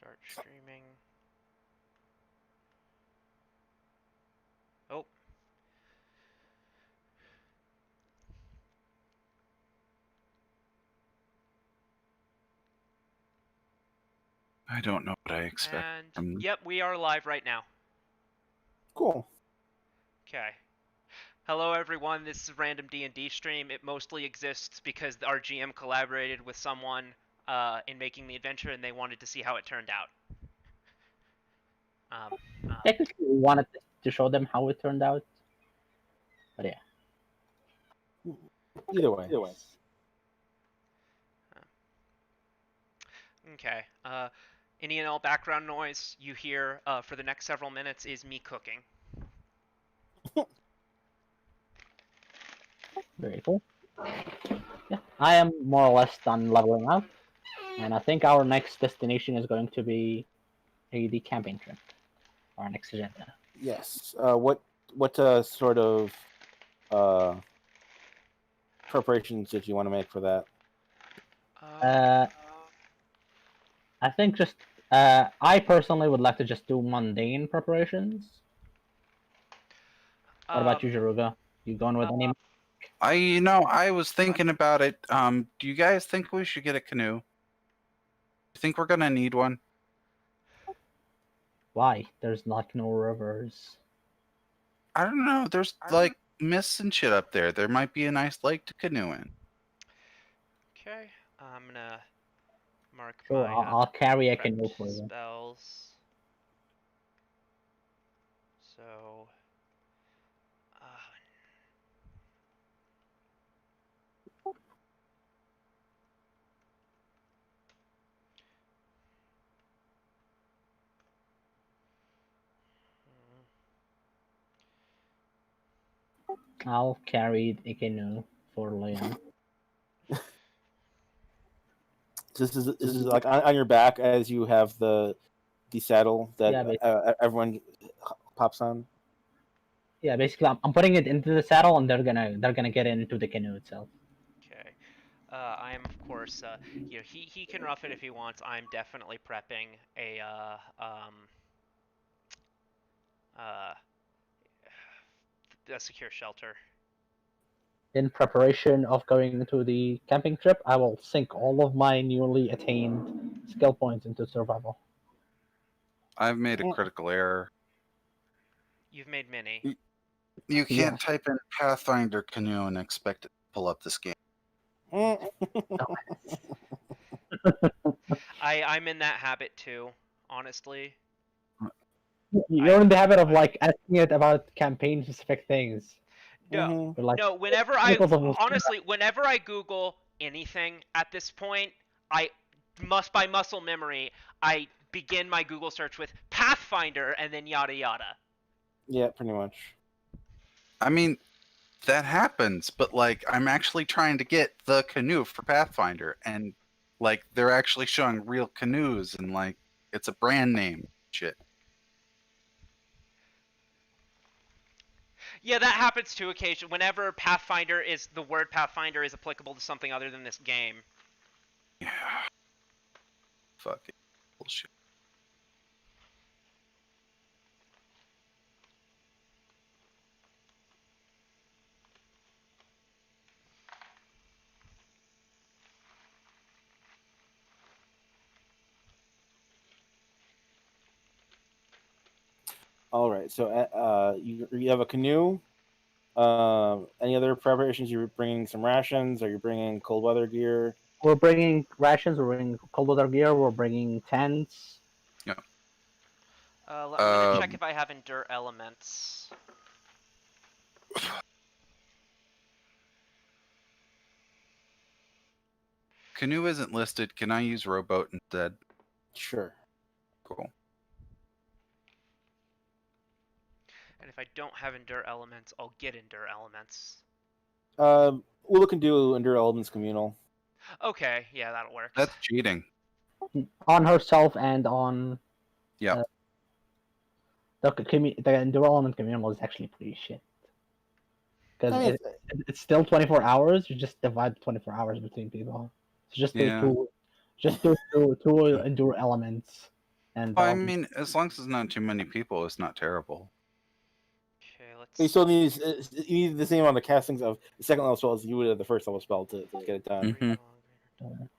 Start streaming. Oh. I don't know what I expect. And yep, we are live right now. Cool. Okay. Hello everyone, this is a random D&D stream. It mostly exists because our GM collaborated with someone in making the adventure and they wanted to see how it turned out. Technically, we wanted to show them how it turned out. But yeah. Either way. Okay. Any and all background noise you hear for the next several minutes is me cooking. Very cool. Yeah, I am more or less done leveling up, and I think our next destination is going to be the camping trip. Our next agenda. Yes. What sort of preparations did you want to make for that? I think just I personally would like to just do mundane preparations. What about you, Jaruga? You going with any? I was thinking about it. Do you guys think we should get a canoe? I think we're gonna need one. Why? There's like no rivers. I don't know. There's like mists and shit up there. There might be a nice lake to canoe in. Okay, I'm gonna mark Sure, my I'll carry a canoe for you. spells. So, I'll carry a canoe for Leon. This is like on your back as you have the saddle that everyone pops on. Yeah, basically, I'm putting it into the saddle, and they're gonna get into the canoe itself. okay. I am, of course, you know, he can rough it if he wants. I'm definitely prepping a secure shelter. In preparation of going into the camping trip, I will sink all of my newly attained skill points into survival. I've made a critical error. You've made many. You can't type in Pathfinder canoe and expect it to pull up this game. I'm in that habit too, honestly. You're in the habit of like asking it about campaign-specific things. No, like, no. Whenever I Google anything at this point, I must by muscle memory, I begin my Google search with Pathfinder and then yada yada. Yeah, pretty much. I mean, that happens, but like I'm actually trying to get the canoe for Pathfinder, and like they're actually showing real canoes, and like it's a brand name shit. Yeah, that happens too occasionally. Whenever the word Pathfinder is applicable to something other than this game. Yeah. Fucking bullshit. All right. So you have a canoe. Any other preparations? You're bringing some rations. Are you bringing cold weather gear? We're bringing rations. We're bringing cold weather gear. We're bringing tents. Yeah. I'm gonna check if I have endure elements. Canoe isn't listed. Can I use rowboat instead? Sure. Cool. And if I don't have endure elements, I'll get endure elements. We'll look into Endure Elements Communal. Okay, yeah, that'll work. That's cheating. On herself and on. Yeah. The Endure Element Communal is actually pretty shit. Because it's still 24 hours. You just divide 24 hours between people. So just do two endure elements. And Well, I mean, as long as there's not too many people, it's not terrible. Okay, let's. You still need you need the same amount of castings of the second level spell as you would of the first level spell to get it done. Mhm. Eruption.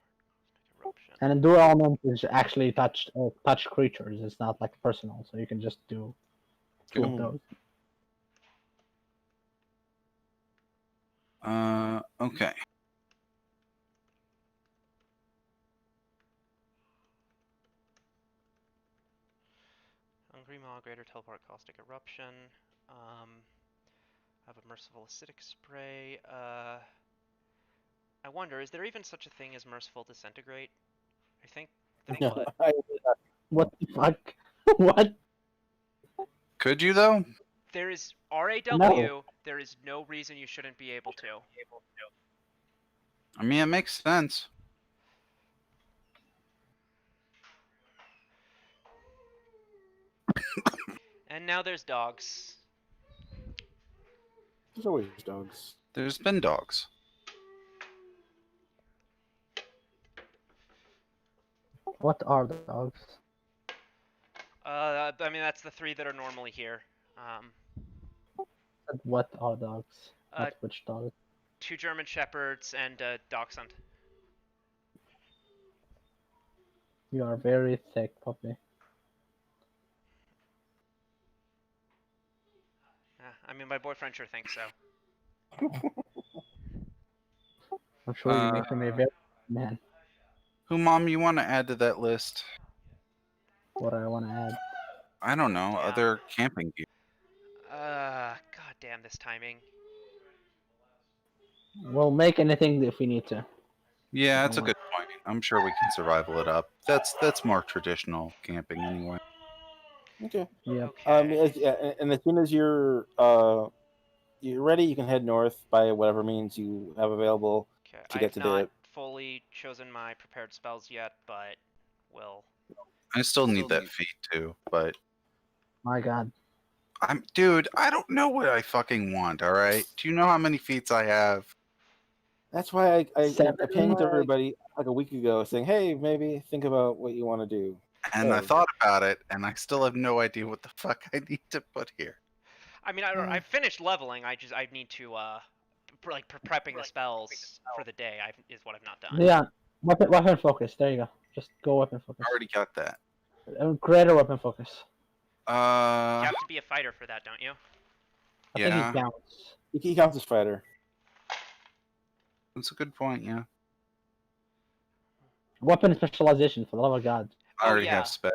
and dual element is actually touch creatures. It's not like personal, so you can just do two of Mhm. those. Okay. Hungry Maw, Greater Teleport, Caustic Eruption. I have a Merciful Acidic Spray. I wonder, is there even such a thing as Merciful Disintegrate? I think there No, was. What the fuck? What? Could you though? There is RAW. No. There is no reason you shouldn't be able to. I mean, it makes sense. And now there's dogs. There's always dogs. There's been dogs. What are the dogs? I mean, that's the three that are normally here. What are dogs? Uh, Not which dogs. 2 German Shepherds and a Dachshund. You are very thick, puppy. I mean, my boyfriend sure thinks so. I'm sure you make him a very man. Who, Mom, you want to add to that list? What I want to add. I don't know. Yeah. Other camping gear. God damn this timing. We'll make anything if we need to. Yeah, that's a good point. I'm sure we can survival it up. That's more traditional camping anyway. Okay. Yep. Okay. And as soon as you're ready, you can head north by whatever means you have available Okay. to I get have to not the. fully chosen my prepared spells yet, but will. I still need that feat too, but My God. dude, I don't know what I fucking want, all right? Do you know how many feats I have? That's why I Seven. pinged everybody like a week ago, saying, "Hey, maybe think about what you want to do." And I Oh. thought about it, and I still have no idea what the fuck I need to put here. I mean, I finished leveling. I need to prepping the spells for the day. Is what I've not done. Yeah. Weapon focus. There you go. Just go weapon focus. I already got that. Greater weapon focus. You have to be a fighter for that, don't you? I think Yeah. he counts. He counts as fighter. That's a good point, yeah. Weapon specialization, for the love of God. I already yeah. have spec.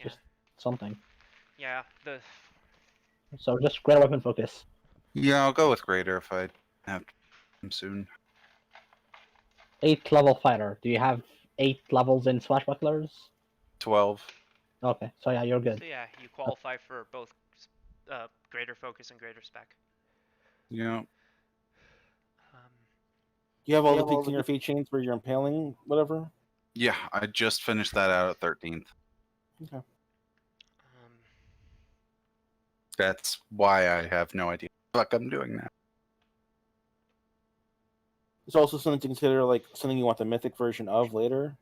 Just something. Yeah. So just greater weapon focus. Yeah, I'll go with greater if I have them soon. 8th level fighter. Do you have 8 levels in swashbucklers? 12. Okay, so yeah, you're good. So yeah, you qualify for both greater focus and greater spec. Yeah. You have all the feats in your feat chains where you're impaling whatever. Yeah, I just finished that out at 13th. Okay. That's why I have no idea what the fuck I'm doing now. It's also something to consider, like something you want the mythic version of later.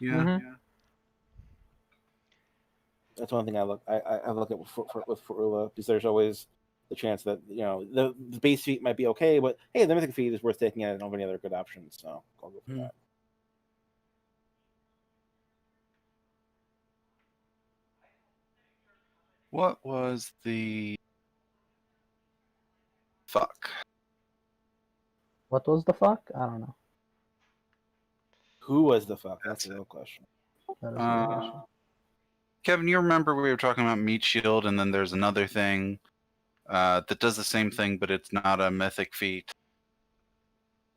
Yeah. Mhm. Yeah. That's one thing I look at with Ula, because there's always the chance that the base feat might be okay, but hey, the mythic feat is worth taking. I don't have any other good options, so I'll go for that. What was the fuck? What was the fuck? I don't know. Who was the fuck? That's That's the real question. That is a good question. Kevin, you remember we were talking about Meat Shield, and then there's another thing that does the same thing, but it's not a mythic feat.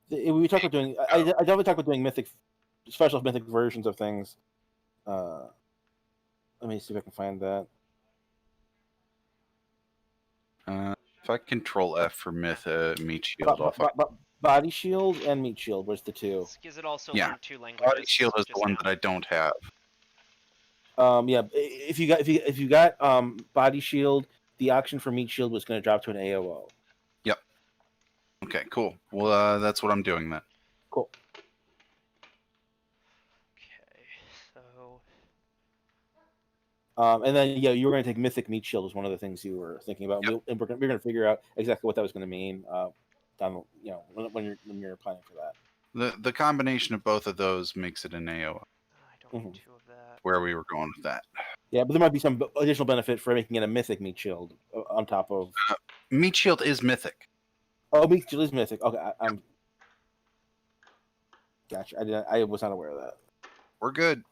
We talked about doing. I definitely talked about doing special mythic versions of things. Let me see if I can find that. If I control F for Meat Shield, I'll find. Body shield and meat shield was the two. Because it also Yeah. learned 2 languages. Body Shield is the just one now. that I don't have. Yeah, if you got body shield, the auction for meat shield was going to drop to an AOO. Okay, cool. Well, that's what I'm doing then. Cool. Okay, so So And then yeah, you were going to take Mythic Meat Shield was one of the things you were thinking about, and we're going to figure out exactly what that was going to mean. When you're planning for that. The combination of both of those makes it an AOO. I don't need 2 of that. Where we were going with that. Yeah, but there might be some additional benefit for making it a Mythic Meat Shield on top of. Meat Shield is mythic. Oh, Meat Shield is Mythic. Okay, I'm. Gotcha. I was not aware of that. We're good.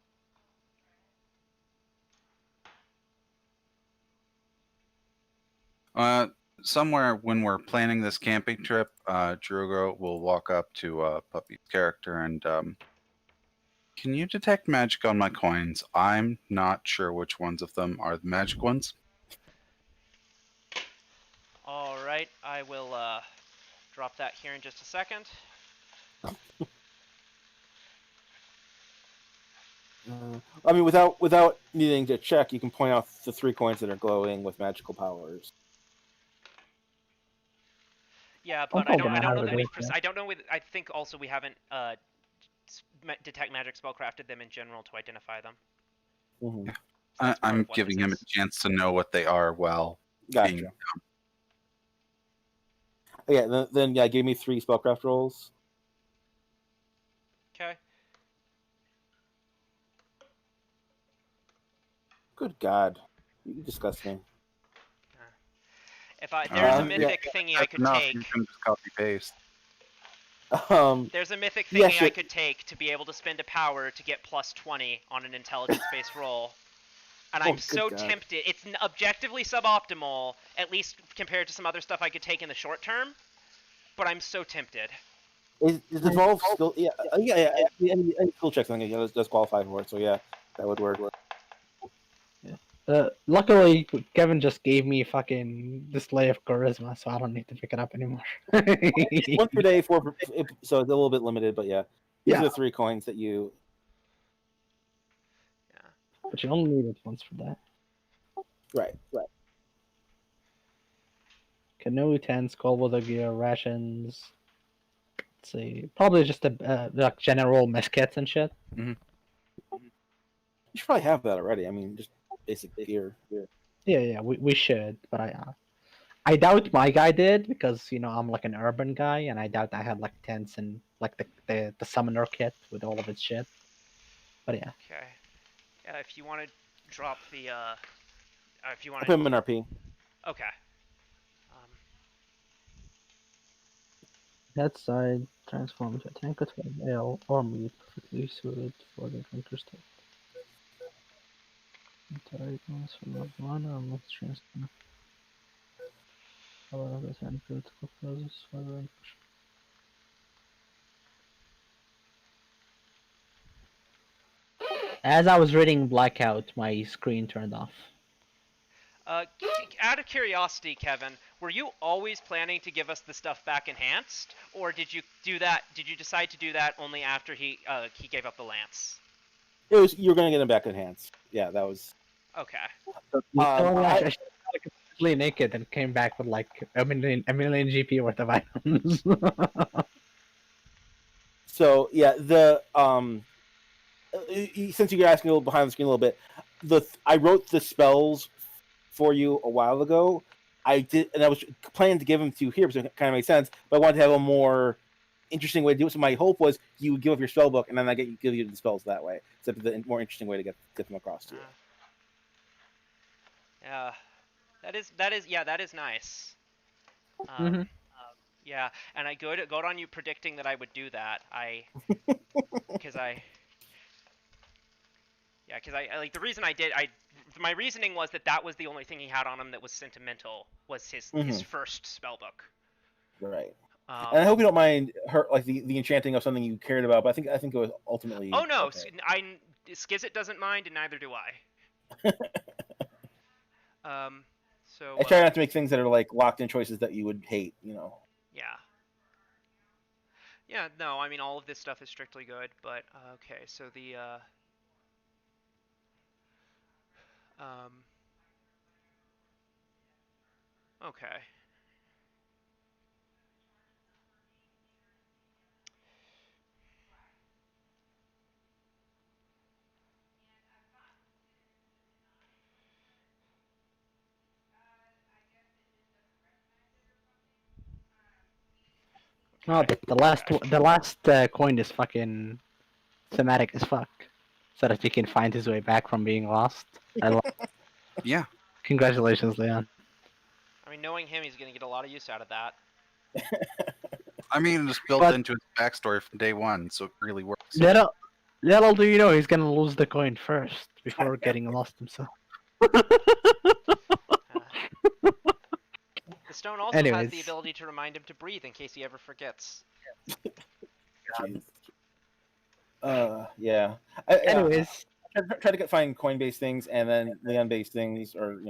Somewhere when we're planning this camping trip, Drugo will walk up to Puppy's character and can you detect magic on my coins? I'm not sure which ones of them are the magic ones. All right, I will drop that here in just a second. I mean, without needing to check, you can point out the 3 coins that are glowing with magical powers. Yeah, but I don't know that I don't know. I think also we haven't detect magic spellcrafted them in general to identify them. Mm-hmm. So I'm giving him a chance to know what they are while Gotcha. being. Yeah, then give me 3 spellcraft rolls. Okay. Good God, you disgust me. If there's a mythic thingy I could take. You can just copy paste. There's a mythic thingy I could take to be able to spend a power to get plus 20 on an intelligence-based roll. And I'm so tempted. It's objectively suboptimal, at least compared to some other stuff I could take in the short term. But I'm so tempted. Is evolve skill? Yeah. Any skill checks I think does qualify for it. So yeah, that would work. Luckily, Kevin just gave me fucking display of charisma, so I don't need to pick it up anymore. 1 per day, 4 per, so it's a little bit limited, but yeah. These are the 3 coins that you. Yeah. But you only need it once for that. Right. Canoe, tents, cold weather gear, rations. Let's see. Probably just like general mess kits and shit. Mm-hmm. You should probably have that already. I mean, just basic gear. Yeah, we should, but I doubt my guy did because I'm like an urban guy, and I doubt I had like tents and like the summoner kit with all of its shit. But yeah. Okay. Yeah, if you want to drop the if you want to put him in RP. Okay. That side transforms a tank to an ale or meat perfectly suited for the drinker's taste. Items from the one or mixed transfer. However, the critical process further. As I was reading Blackout, my screen turned off. Out of curiosity, Kevin, were you always planning to give us the stuff back enhanced, or did you do that? Did you decide to do that only after he gave up the lance? It was you're gonna get him back enhanced. Yeah, that was. Okay. I completely naked and came back with like a million GP worth of items. So yeah, since you're asking a little behind the screen a little bit, I wrote the spells for you a while ago. I did, and I was planning to give them to you here, because it kind of makes sense. But I wanted to have a more interesting way to do it. So my hope was you would give up your spell book, and then give you the spells that way. Except the more interesting way to get them across to you. Yeah, that is nice. Yeah, and I good on you predicting that I would do that. Because I like the reason my reasoning was that was the only thing he had on him that was sentimental was his first spellbook. Right. And I hope you don't mind the enchanting of something you cared about, but I think it was ultimately. Oh no, okay. Skizit doesn't mind, and neither do I. So I try not to make things that are like locked in choices that you would hate, Yeah. Yeah, no, I mean all of this stuff is strictly good, but okay, so the okay. No, Okay. the last coin is fucking thematic as fuck, so that he can find his way back from being lost. Yeah. Congratulations, Leon. I mean, knowing him, he's gonna get a lot of use out of that. I mean, it's built But- into his backstory from day one, so it really works. Little do you know, he's gonna lose the coin first before getting lost himself. The stone also has the Anyways. ability to remind him to breathe in case he ever forgets. Jeez. Yeah. Anyways, Try to find coin-based things and then Leon-based things, or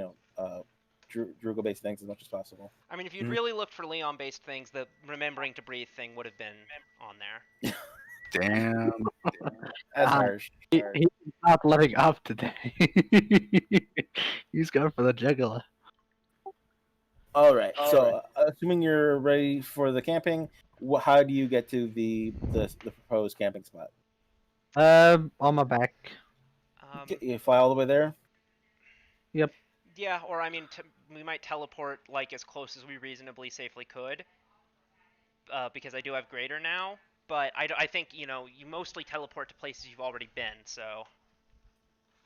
Drugo-based things as much as possible. I mean, if you'd Mhm. really looked for Leon-based things, the remembering to breathe thing would have been on there. Damn. As Ah, harsh. he's not living up today. He's going for the juggler. All right. So, assuming you're ready for the camping, how do you get to the proposed camping spot? On my back. You fly all the way there. Yeah, or I mean, we might teleport like as close as we reasonably safely could, because I do have Greater now. But I think you mostly teleport to places you've already been. So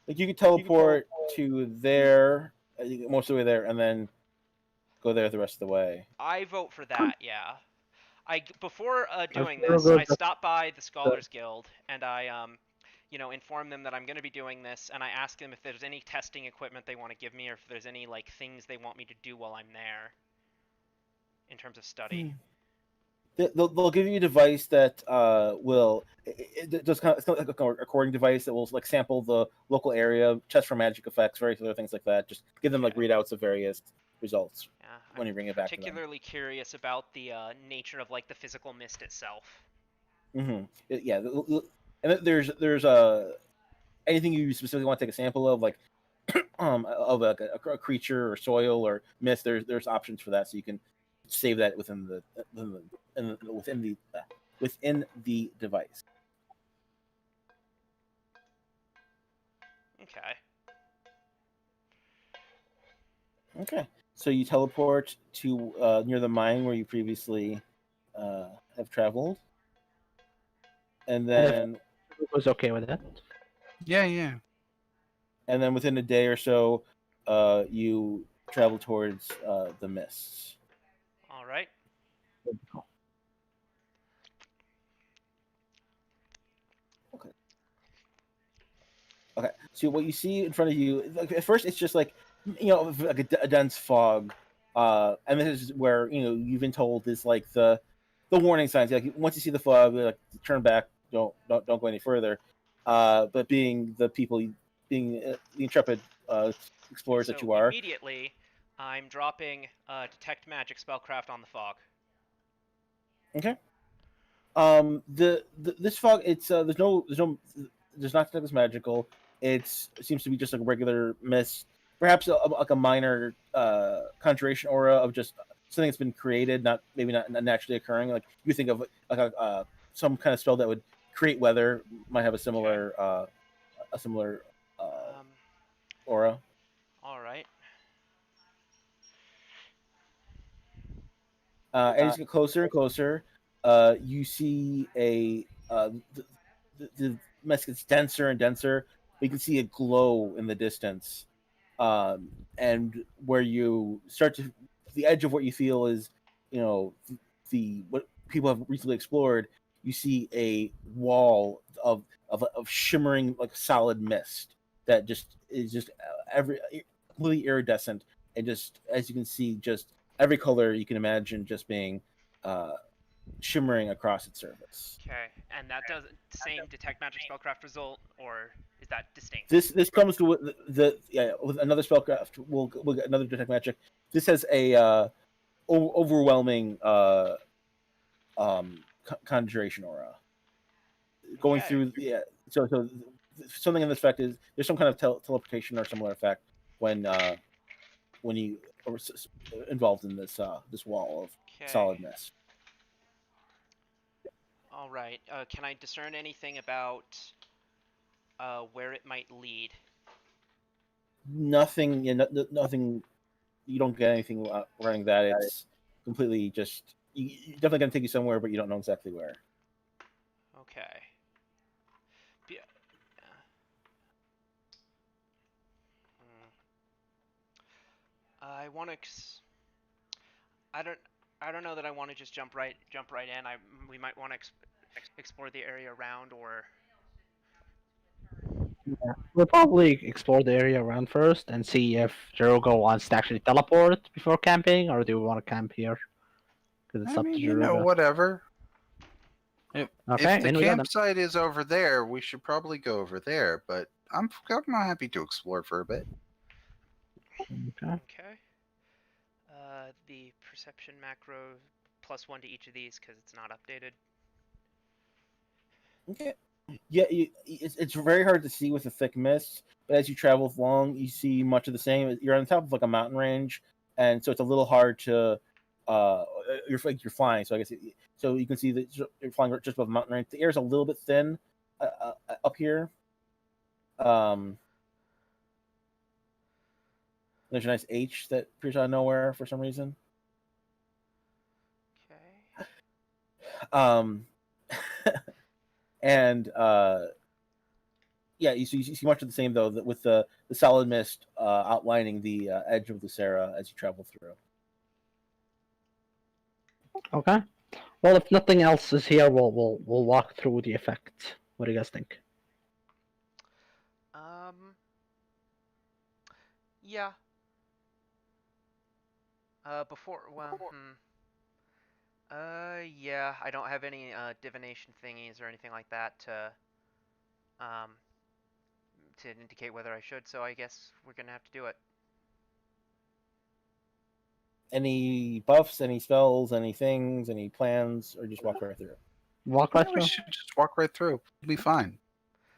Like you could teleport to there, you get most of the way there, and then go there the rest of the way. I vote for that. Yeah. Before doing I'll this, go I to- stopped by the Scholars Guild and I inform them that I'm going to be doing this, and I ask them if there's any testing equipment they want to give me, or if there's any like things they want me to do while I'm there, in terms of study. They'll give you a device that will just kind of, it's kind of like a recording device that will like sample the local area, test for magic effects, various other things like that. Just give them like Okay. readouts of various results Yeah, when you bring it back to them. particularly curious about the nature of like the physical mist itself. Mm-hmm. Yeah, and then there's anything you specifically want to take a sample of, like of a creature or soil or mist. There's options for that, so you can save that within the device. Okay. Okay, so you teleport to near the mine where you previously have traveled, and then was okay with that. Yeah. within a day or so, you travel towards the mists. All right. Okay, so what you see in front of you, like, at first it's just like like a dense fog, and this is where you've been told is like the warning signs. Like once you see the fog, like turn back, don't go any further. But being being the intrepid explorers that So you are, immediately, I'm dropping detect magic spellcraft on the fog. okay. This fog, it's there's nothing that's magical. It seems to be just like a regular mist, perhaps like a minor conjuration aura of just something that's been created, not naturally occurring. Like you think of like some kind of spell that would create weather might have a similar Um, aura. all right. And as you get closer and closer, you see the mist gets denser and denser. But you can see a glow in the distance, and where you start to the edge of what you feel is, the what people have recently explored. You see a wall of shimmering like solid mist that just is just every completely iridescent, and just as you can see, just every color you can imagine just being shimmering across its surface. Okay, and that does the same detect magic spellcraft result, or is that distinct? This comes to with another spellcraft. We'll get another detect magic. This has a overwhelming conjuration aura going Okay. through. Yeah, so something in this effect is there's some kind of teleportation or similar effect when you are involved in this wall of Okay. solid mist. All right. Can I discern anything about where it might lead? Nothing. Nothing. You don't get anything running that. It's completely just definitely going to take you somewhere, but you don't know exactly where. Okay. Yeah. I want to. I don't know that I want to just jump right in. We might want to explore the area around, or Yeah. We'll probably explore the area around first and see if Jiruga wants to actually teleport before camping, or do we want to camp here? Because it's I up to mean, Jiruga. whatever. If Okay, the in we go then. campsite is over there, we should probably go over there. But I'm happy to explore for a bit. Okay. okay. The perception macro +1 to each of these because it's not updated. Okay. Yeah, it's very hard to see with the thick mist, but as you travel along, you see much of the same. You're on top of like a mountain range, and so it's a little hard to. You're flying, so I guess so you can see that you're flying just above the mountain range. The air is a little bit thin up here. There's a nice H that appears out of nowhere for some reason. Okay. And yeah, you see much of the same though, with the solid mist outlining the edge of Lucera as you travel through. Okay. Well, if nothing else is here, we'll walk through the effect. What do you guys think? Yeah. Yeah, I don't have any divination thingies or anything like that to indicate whether I should, so I guess we're gonna have to do it. Any buffs, any spells, any things, any plans, or just walk right through? Walk right Yeah, through. we should just walk right through. We'll be fine.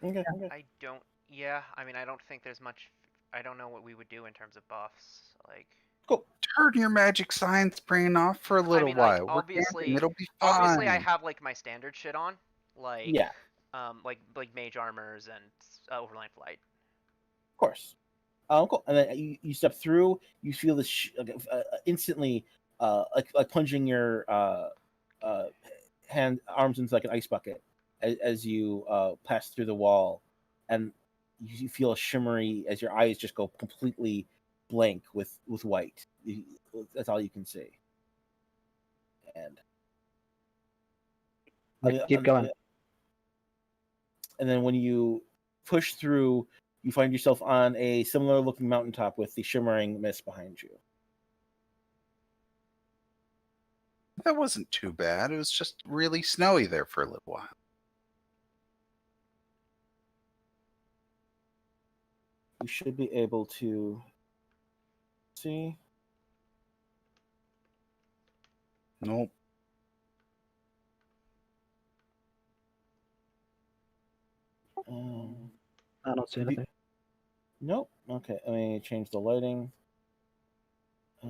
Okay. I mean, I don't think there's much. I don't know what we would do in terms of buffs. Like, Cool. Turn your magic science brain off for a little I mean, like, while. We're obviously, camping. It'll be obviously, I fine. have like my standard shit on, like, Yeah, like mage armors and overland flight. of course. Cool. And then you step through. You feel this instantly, like plunging your arms into like an ice bucket as you pass through the wall, and you feel a shimmery as your eyes just go completely blank with white. That's all you can see. And Keep going. And then when you push through, you find yourself on a similar looking mountaintop with the shimmering mist behind you. That wasn't too bad. It was just really snowy there for a little while. You should be able to see. Nope. I don't see anything. Nope. Okay, let me change the lighting. How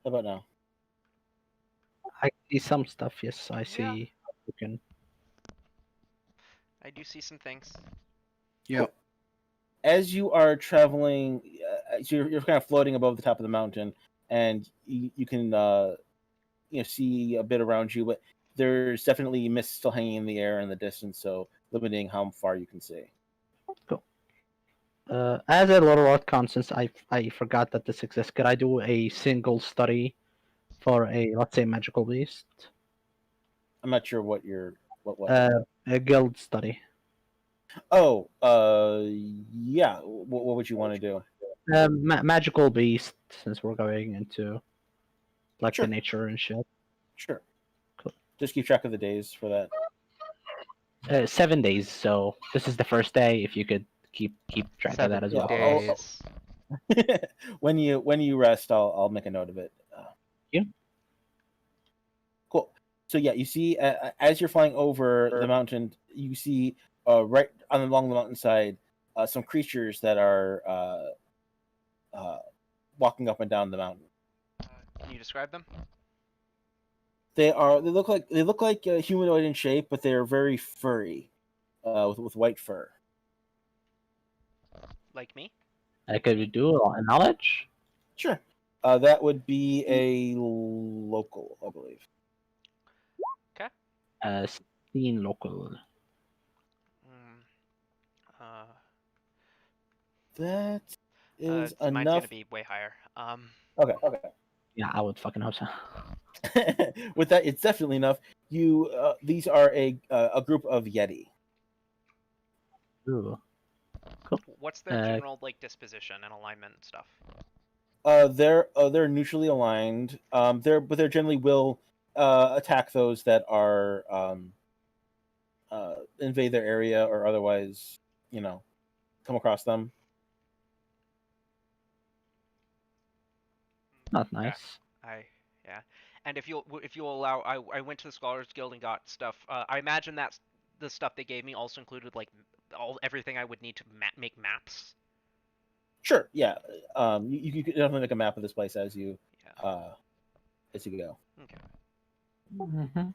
about now? I see some stuff. Yes, I see. Yeah. You can. I do see some things. Yep. As you are traveling, so you're kind of floating above the top of the mountain, and you can see a bit around you, but there's definitely mist still hanging in the air in the distance, so limiting how far you can see. Cool. As a little Rotcon, since I forgot that this exists, could I do a single study for a, let's say, magical beast? I'm not sure what A guild study. Oh, yeah. What would you want to do? Magical beast, since we're going into like Sure. the nature and shit. Sure. Cool. Just keep track of the days for that. 7 days, so this is the first day. If you could keep track of that as well. Days. When you rest, I'll make a note of it. Yeah. Cool. So yeah, you see, as you're flying over the mountain, you see right along the mountainside some creatures that are walking up and down the mountain. Can you describe them? They look like humanoid in shape, but they are very furry, with white fur. Like me? Could we do a knowledge? Sure. That would be a local, I believe. 16 local. Uh, That is mine's gonna enough. be way higher. Okay. Yeah, I would fucking hope so. With that, it's definitely enough. These are a group of Yeti. Ooh. What's their general like disposition and alignment and stuff? They're neutrally aligned. They generally will attack those that are invade their area or otherwise, come across them. Not nice. Yeah. And if you'll allow, I went to the Scholars Guild and got stuff. I imagine that's the stuff they gave me also included like everything I would need to make maps. Sure. Yeah. You could definitely make a map of this place as you Yeah. go. Okay. Mm-hmm.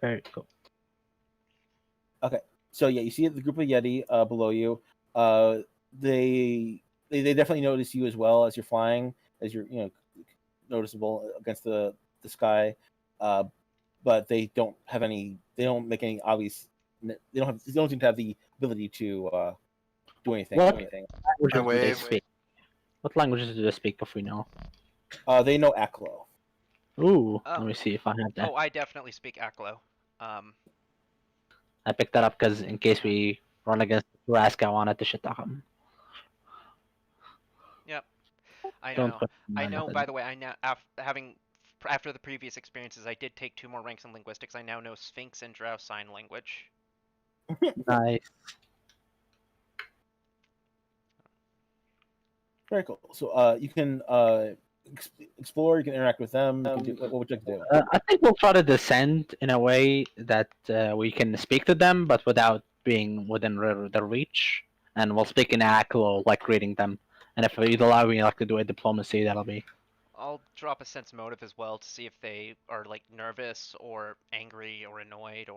Very cool. Okay. So yeah, you see the group of Yeti below you. They definitely notice you as well as you're flying, as you're noticeable against the sky. But they don't have any. They don't make any obvious. They don't seem to have the ability to do anything. What Anything. languages do they wave. speak? What languages do they speak if we know? They know Aklo. Ooh, Oh. let me see if I have that. Oh, I definitely speak Aklo. I picked that up because in case we run against Rask, I wanted to shit talk him. Yep. I Don't know. put I mine know. up By in- the way, I now after the previous experiences, I did take 2 more ranks in linguistics. I now know Sphinx and Drow sign language. Nice. Very cool. So you can explore. You can interact with them. You can do, what would you like to do? I think we'll try to descend in a way that we can speak to them, but without being within their reach. And we'll speak in Aklo, like greeting them. And if you'd allow me like to do a diplomacy, that'll be. I'll drop a sense motive as well to see if they are like nervous or angry or annoyed or